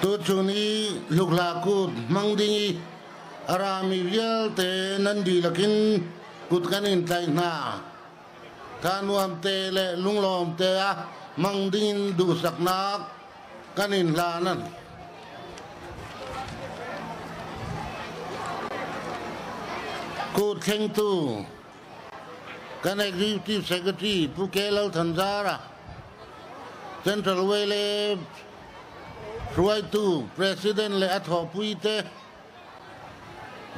tu chuni lukla kut mangdingi arami vial te nandi lakin kut kanin tay na kanuam te le lunglom te a mangdingin du saknak kanin lanan kut kheng tu kan executive secretary pukelal thanjara central wele ruai tu president le atho puite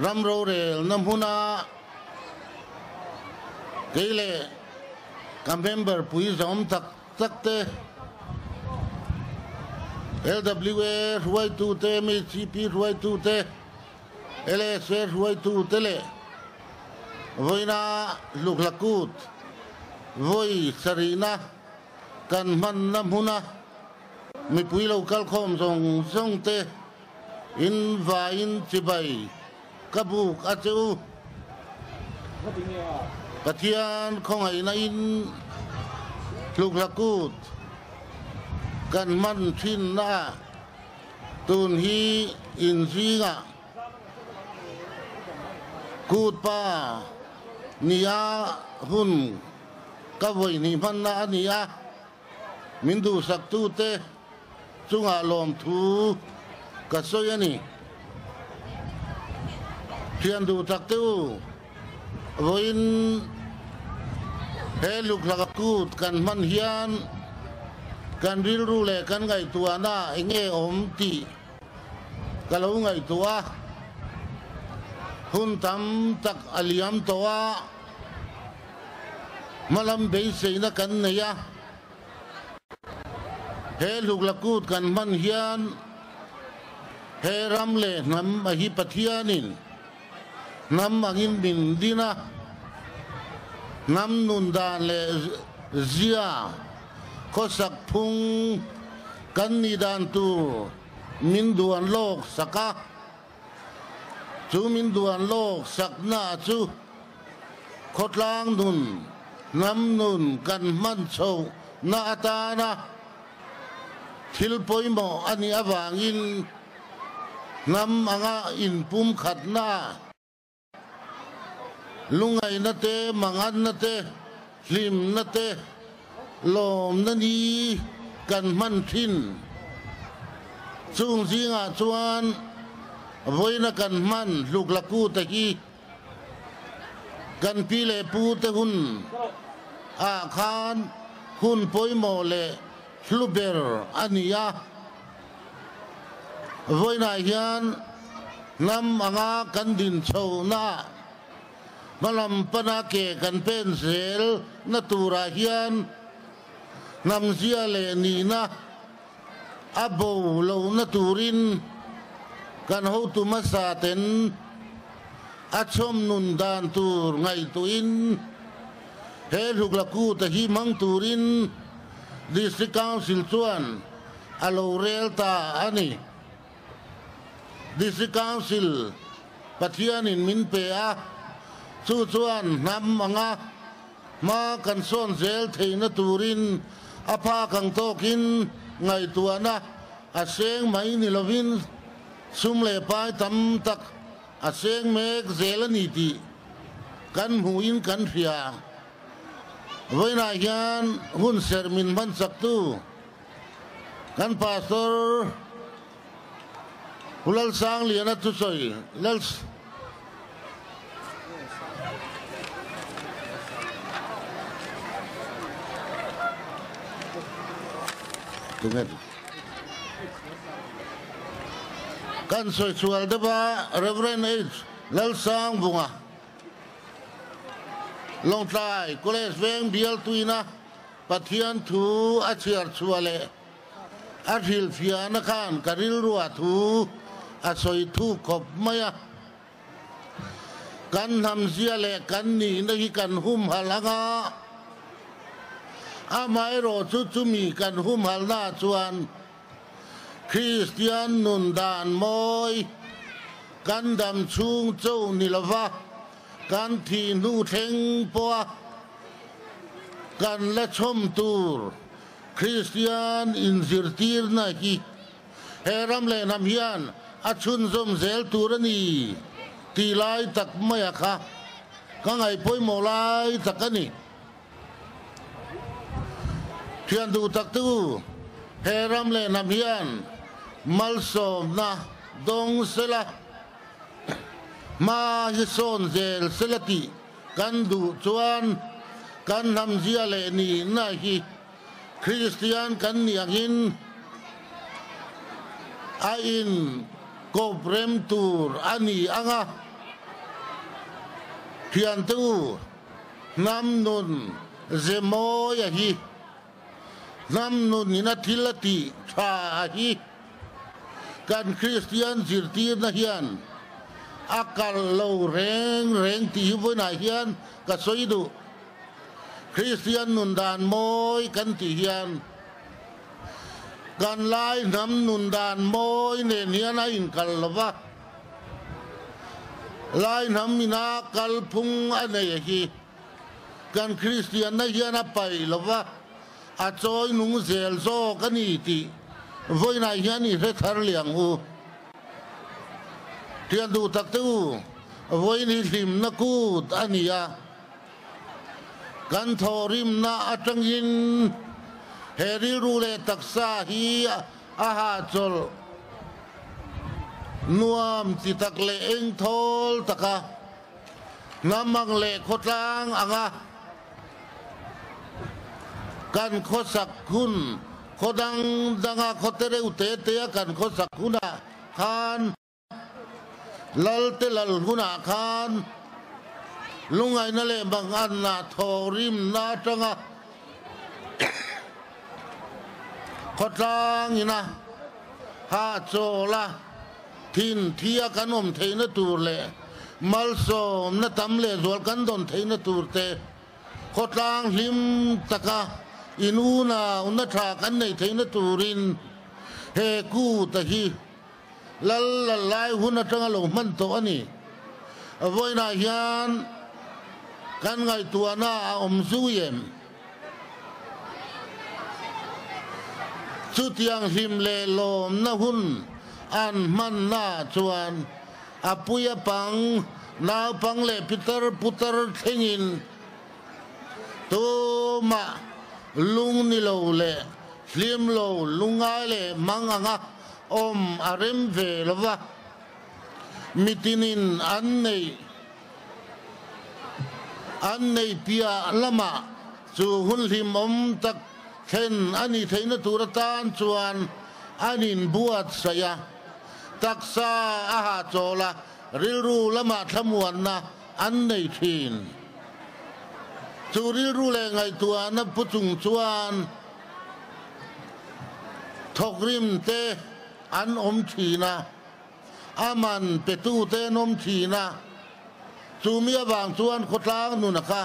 ramro re namhuna keile ka member pui zom tak takte LWA ruai tu te MCP ruai tu te LSA ruai tu te le voina luklakut voi sarina kan man namhuna mi pui local khom song te in va in chibai kabuk acheu pathian khong ai na in luklakut kan man thin na tun hi in zinga kut pa nia hun ka voi ni man na nia min du sak tu te chunga lom thu ka soyani thian du tak tu voin he luk lakut kan man hian kan ril ru le kan ngai tua na enge om ti kalau ngai tua hun tam tak aliam towa malam be seina kan neya he luk lakut kan man hian he ramle nam ahi pathianin nam angin bin dina nam nun dan le zia kosak phung kan ni dan tu min duan lok saka chu min duan lok sak na chu khotlang nun nam nun kan man chou na atana thil poimo ani awangin nam anga in pum khat na lungai na te mangan na te hlim na te lom na ni kan man thin chung zinga chuan voina kan man luk laku te hi kan pi le pu te hun a khan hun poimo le hluber ania voina hian nam anga kan din chou na malam pana ke kan pen sel na tura hian nam zia le ni na abo lo na turin kan ho tu masa ten achom nun dan tur ngai tuin he luk laku ta hi mang turin district council chuan alo rel ta ani district council pathianin min pe a chu chuan nam anga ma kan son zel theina turin apa kang tokin ngai tuana aseng mai ni lovin sum le pai tam tak aseng mek zelani ti kan huin kan fia voina hian hun sermin man saktu kan pastor hulal sang liana tu soi lal Tungan. Kan soal deba Reverend H. Lal sang bunga. Long trai koles veng bial tuina pathian thu achiar chuale. Athil fiana kan karil ruwa thu asoi thu kop maya. Kan ham zia le kan ni nahi kan hum halanga. Amai ro chu chumi kan hum hal na chuan Christian nun dan moi kan dam chung chou nilava kan thi nu theng po kan la chom tur Christian in zirtir na ki เฮรัมเลนำเฮียนอาชุนซมเซลตูรนีตีไลตักไม่อะค่ะก็ไงป่วยโมไลตักกันนี่เพียนดูตักตู้เฮรัมเลนำเฮียนมัลโซมนะดงเซละมาฮิโซนเซลเซลติกันดูจวนกันทำเสียเลนีน่าฮีคริสเตียนกันเนี่ยหินอินกบเรมตูร์อันนี้อ่ะเพียงตู้น้ำนุนเจโมยฮีน้ำนุนนี่นะทิลติชาฮีกันคริสเตียนจิตตีนะเฮียนอากาศเราแรงตีไว้ไหนเฮียนก็สวยดูคริสเตียนนุนดานโมยกันตีเฮียนกันไล่น้ำนุนดานโมยเนี่ยนะอินกัลวะไล่น้ำมินากัลพุงอันนี้ฮีกันคริสเตียนนะเฮียนะไปละวะอาจอยนุ่งเซลโซกันนี่ตีไว้ไหนเฮียนี่เรื่องทะเลงอูเทียนดูตักตู้ไว้นี่ทิมนักกูดอันนี้กันทอริมนาจังยินเฮริรูเลตักซาฮีอาหาจลนวมติตักเลเองทอลตะกะน้ำมังเลขดล้างอ่ะกันขดสักคุณขดังขดเตเรอุเตเตกันขดสักคุณะคานลัลเตลัลคุณะคานลุงไงนั่นแหละบางอันน่ะทอริมนาจังขดล้างนี่นะฮาโจละทินเทียกันอมเทนตูเล่มัลโซมนตำเล่สวลกันดนเทนตูเตขดล้างหิมตะกะอินูนาอุนทรากันในเทนตูรินเฮกูตะฮีลัลลายหุนจังลงมันตัวนี้ไว้นายานกันไงตัวหน้าอมซูเยมสุดยังหิมเลโลมนะหุนอันมันน่าชวนอปุยปังนาปังเลพิตรพุตรเทงินตัวมาลุงนิโลเลสลิมโลลุงไงเลมังงะอมอาริมเวลวะมิตินินอันในพิยาละมาสู่หุ่นลิมอมตักเห็นอันนี้เทนตุรตานชวนอันนี้บวชเสียตักษาอาหาโจละริรูละมาทมวนนะอันในทีนจูริรูแรงไงตัวนับพุจุงชวนทกริมเตอันอมชีนะอามันเปตูเตนอมชีนะจูเมียบางชวนขดล้างนู่นนะคะ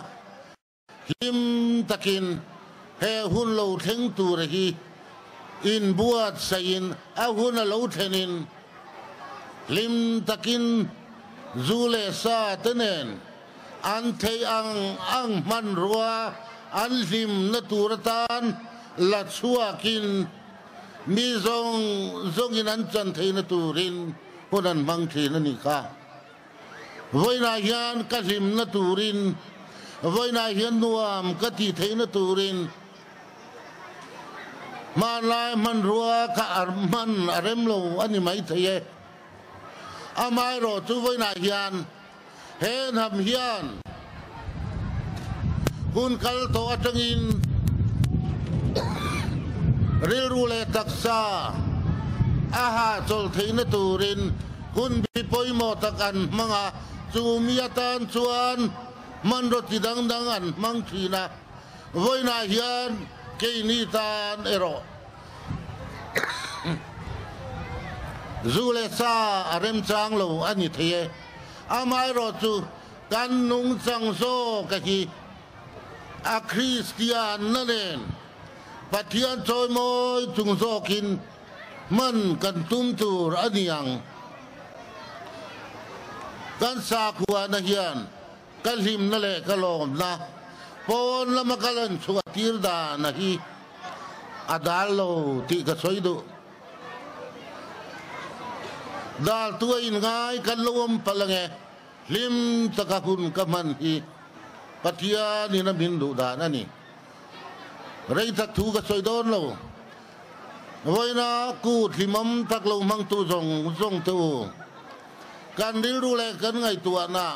หิมตะกินเฮหุ่นเราเทงตูระฮีอินบวชใส่อินอาหุ่นเราเทนินลิมตะกินจูเลซาเตเนนอันเทอังมันรัวอันลิมนตูรตานลัดชัวกินมีทรงอินันจันเทนตูรินพนันบางทีนั่นนี่ค่ะไว้นายานกัลิมนตูรินไว้นายานนวมกติเทนตูรินมาลายมันรัวกะอามันอารมโลอันนี้ไม่เทียอาไม่รอจูไว้นายานเห็นหำเฮียนคุณคัลโตอัจงินเรียรูเลตักษาอาหาจลเทนตูรินคุณบิปอยโมตกันมังอาจูมียตันชวนมันรถที่ดังอันมังทีนะไว้นายเฮียนเกนิตานเอโรจูเลซาอารมจังโลอันนี้เทียอาไม่รอจูกันนุงจังโซกะฮีอาคริสเตียนนั่นเองปฏิญาณโจยมอยจุงโซกินมันกันตุ้มตูรอันยังกันสาขัวนักยันกันหิมนั่นแหละกลมนะปนละมะกันชัวตีร์ดานะฮีอาดาลโลที่กระสวยดู ดาลตัวอินง่ายกันลมพลังเอลิมตะกะคุณกับมันฮีปัทยานี่นะบินดูดานั่นนี่ไรทักถูกสวยโดนเราวันน่ะกูที่มั่มทักเรามั่งตัวส่งตัวการเรียนรู้แลกันไงตัวน่ะ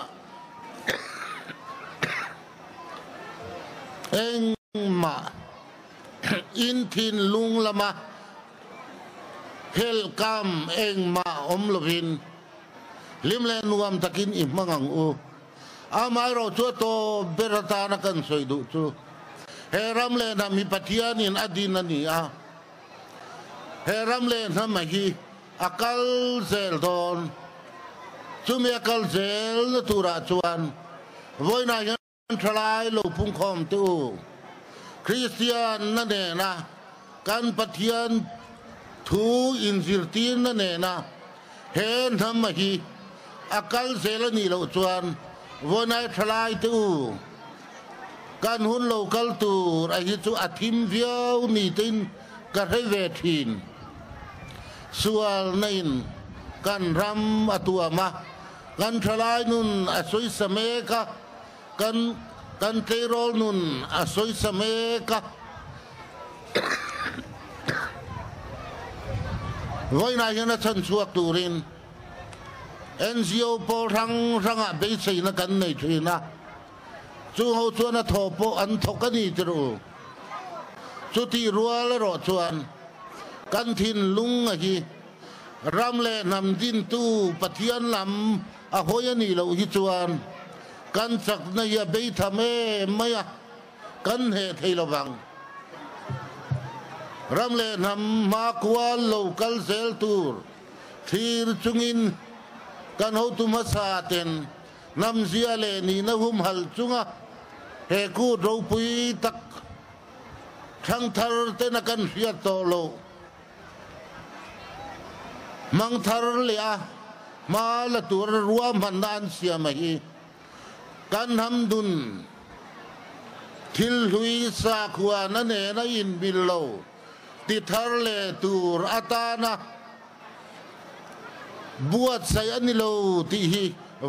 เอ็งมาอินทินลุงละมาเฮลกามเอ็งมาอมลวินลิมเลนวมตะกินอิมังอูอามาเราชัวโตเบรตานักันสวยดูชูเฮรัมเลนมีปัทยานินอดีนันนี่อาเฮรัมเลนมาฮีอักลเซลตอนชุมีอักลเซลตุระชวนวันนั้นยันทลายลูกพุ่งคอมตูคริสเตียนนั่นเองนะการปฏิญาณทูอินซิลตีนนั่นเองนะเห็นทำมาฮีอักลเซลนี่เราชวนวันนั้นทลายตูการหุ่นโลกัลตูไอ้ที่อาทิมเวียวนี่ตินกระไรเวทินส่วนนั่นการรำอตัวมาการทลายนุนอสุยสเมกะกันเทโรนุนอสุยสเมกะวันนั้นยันฉันสวกตูรินNGO พอรังอ่ะเบสย์นักันในทีนะจู่เขาชวนทอปอันทกันนี่จะรู้สุดที่รัวแล้วรอชวนกันทินลุงอ่ะฮีรำเล่นำดินตู้ปะเทียนลำอ่ะโหยนี่เราฮิจวนกันสักในยาเบยทำเอไม่อะกันเหตุให้ระวังรำเล่นำมากวาลโลกัลเซลตูร์ที่จุงินกันเขาตุมาซาเตนนำเสียเลนี่นะหุมหัลจุงะเฮกูเราปุยตักทั้งทาร์เตนักันเสียโตโลมังทาร์เลียมาละตัวรัวมันนานเสียมาฮีกันทำดุนทิลหุยสาขวานั่นเองนะอินบิลโลติทาร์เลตูร์อัตานะบวชใส่อันนี้โลที่ฮี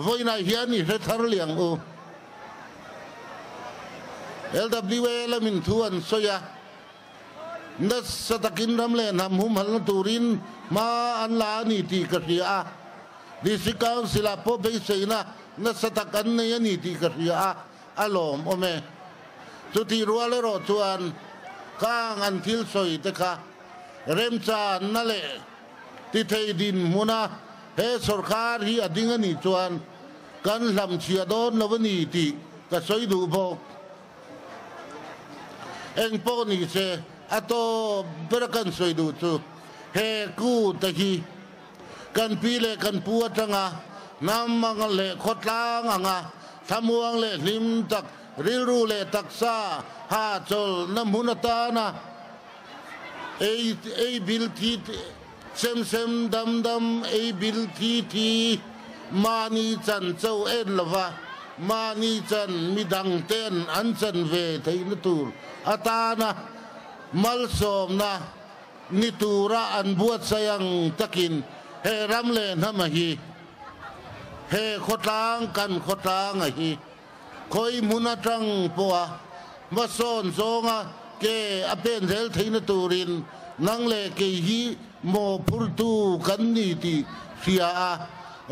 วันนั้นเฮียนี่เฮทาร์เลียงโอLWA ละมินทวนสยานัสตะกินรำเล่นำหุมหัลตูรินมาอันลานีติกษีอาดิสิกาวศิลาปเบยเซนะนัสตะกันเนยนีติกษีอาอารมณ์โอเมสุธีรัวเลรอชวนข้างอันทิลสอยตะคะเริ่มจานนั่นแหละที่ไทยดินมุนาเฮสุรคาร์ฮีอดิ่งนี่ชวนกันลำเชียดอนนวนีติกสอยดูบอกเอ็งปนี่เสอัตโตเบรกันสวยดูจูเฮกูตะฮีกันปีเลกันปัวจังอ่ะน้ำมังเลขดล้างอ่ะทำวงเลลิมตักริรูเลตักซาฮาจลน้ำมุนตานะเอบิลทีเซมดำเอบิลทีมานีจันเจ้าเอ็นละวะมานีจันมีดังเต้นอันจันเวทัยนตูรอาตานะมัลสมนะนิตูระอันบวชสยังตะกินเฮรำเลนฮะมาฮีเฮขดล้างกันขดล้างไอฮีคอยมุนจังปัวมาโซนโซงะเกอเป็นเซลทัยนตูรินนังเลเกฮีโมพุรตูกันนี่ติเสีย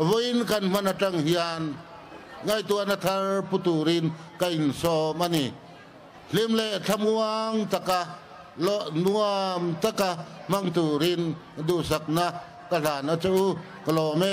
วินกันมันจังฮิยันไงตัวนัทร์ปุตูรินกินโซมันนี่เลี้ยมเล่ทำวางตะกะโลนัวมตะกะมังตูรินดูสักนะกระดานนะจูกโลเม